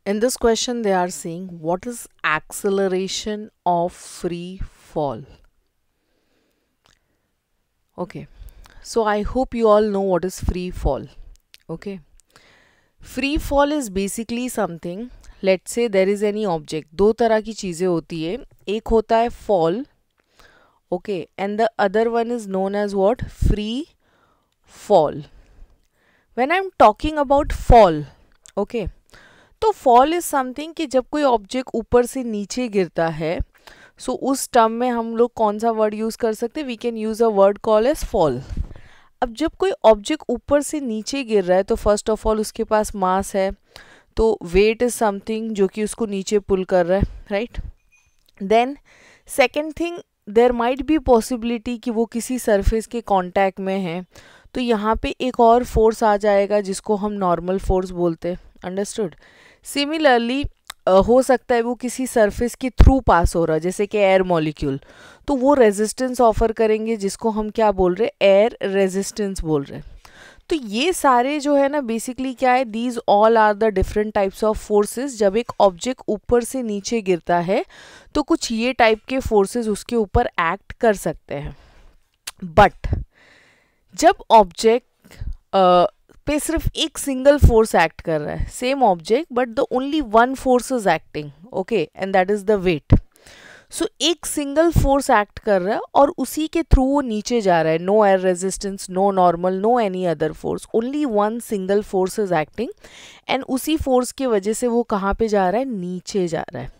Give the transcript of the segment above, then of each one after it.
In this question, they are saying what is acceleration of free fall? Okay, so I hope you all know what is free fall. Okay, free fall is basically something, let's say there is any object. दो तरह की चीज़ें होती है, एक होता है fall, okay, and the other one is known as what? Free fall. When I'm talking about fall, okay, तो फॉल इज समथिंग कि जब कोई ऑब्जेक्ट ऊपर से नीचे गिरता है, सो उस टर्म में हम लोग कौन सा वर्ड यूज़ कर सकते हैं? We can use a word call as fall. अब जब कोई ऑब्जेक्ट ऊपर से नीचे गिर रहा है तो फर्स्ट ऑफ ऑल उसके पास मास है, तो वेट इज समथिंग जो कि उसको नीचे पुल कर रहा है, right. Then second thing, there might be possibility कि वो किसी सरफेस के कॉन्टैक्ट में है, तो यहाँ पे एक और फोर्स आ जाएगा जिसको हम नॉर्मल फोर्स बोलते हैं. अंडरस्टूड. सिमिलरली हो सकता है वो किसी सरफेस के थ्रू पास हो रहा है, जैसे कि एयर मॉलिक्यूल, तो वो रेजिस्टेंस ऑफर करेंगे जिसको हम क्या बोल रहे हैं? एयर रेजिस्टेंस बोल रहे हैं. तो ये सारे जो है ना बेसिकली क्या है? These all are the different types of forces. जब एक ऑब्जेक्ट ऊपर से नीचे गिरता है तो कुछ ये टाइप के फोर्सेस उसके ऊपर एक्ट कर सकते हैं. बट जब ऑब्जेक्ट पे सिर्फ एक सिंगल फोर्स एक्ट कर रहा है, same object but the only one force is acting, okay, and that is the weight. So एक सिंगल फोर्स एक्ट कर रहा है और उसी के थ्रू वो नीचे जा रहा है. No air resistance, no normal, no any other force, only one single force is acting, and उसी फोर्स की वजह से वो कहाँ पे जा रहा है? नीचे जा रहा है.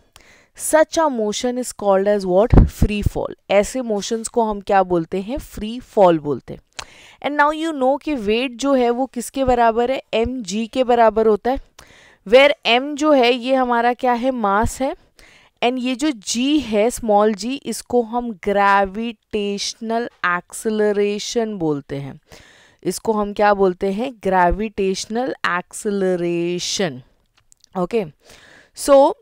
Such a motion is called as what? Free fall. ऐसे मोशंस को हम क्या बोलते हैं? फ्री फॉल बोलते हैं. एंड नाउ यू नो कि वेट जो है वो किसके बराबर है? एम जी के बराबर होता है. वेयर एम जो है ये हमारा क्या है? मास है. एंड ये जो जी है, स्मॉल जी, इसको हम ग्रेविटेशनल एक्सेलरेशन बोलते हैं. इसको हम क्या बोलते हैं? Gravitational acceleration. Okay, so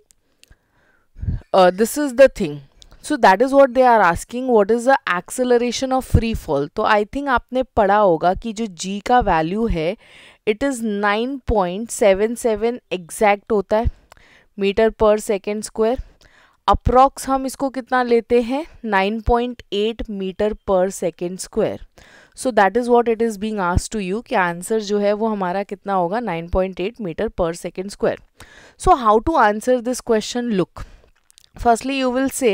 this is the thing. So that is what they are asking, what is the acceleration of free fall. तो I think आपने पढ़ा होगा कि जो g का वैल्यू है it is 9.77 एग्जैक्ट होता है मीटर पर सेकेंड स्क्वायर. अप्रॉक्स हम इसको कितना लेते हैं? 9.8 मीटर पर second square. So that is what it is being asked to you कि आंसर जो है वो हमारा कितना होगा? 9.8 मीटर पर second square. So how to answer this question? Look, firstly you will say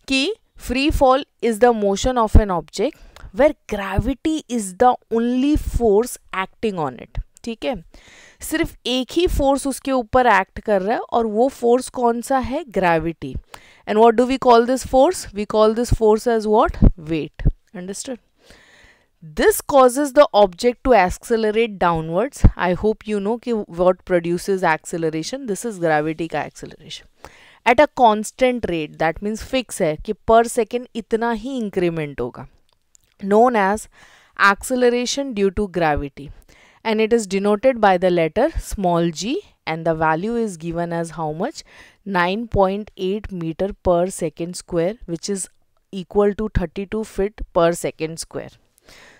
कि free fall is the motion of an object where gravity is the only force acting on it. ठीक है, सिर्फ एक ही force उसके ऊपर act कर रहा है और वो फोर्स कौन सा है? Gravity. And what do we call this force? We call this force as what? Weight. Understood. This causes the object to accelerate downwards. I hope you know कि what produces acceleration. This is gravity का acceleration. At a constant rate, that means fix है कि per second इतना ही increment होगा. Known as acceleration due to gravity. And it is denoted by the letter small g and the value is given as how much? 9.8 meter per second square, which is equal to 32 feet per second square.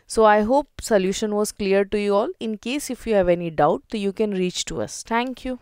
So I hope solution was clear to you all. In case if you have any doubt, so you can reach to us. Thank you.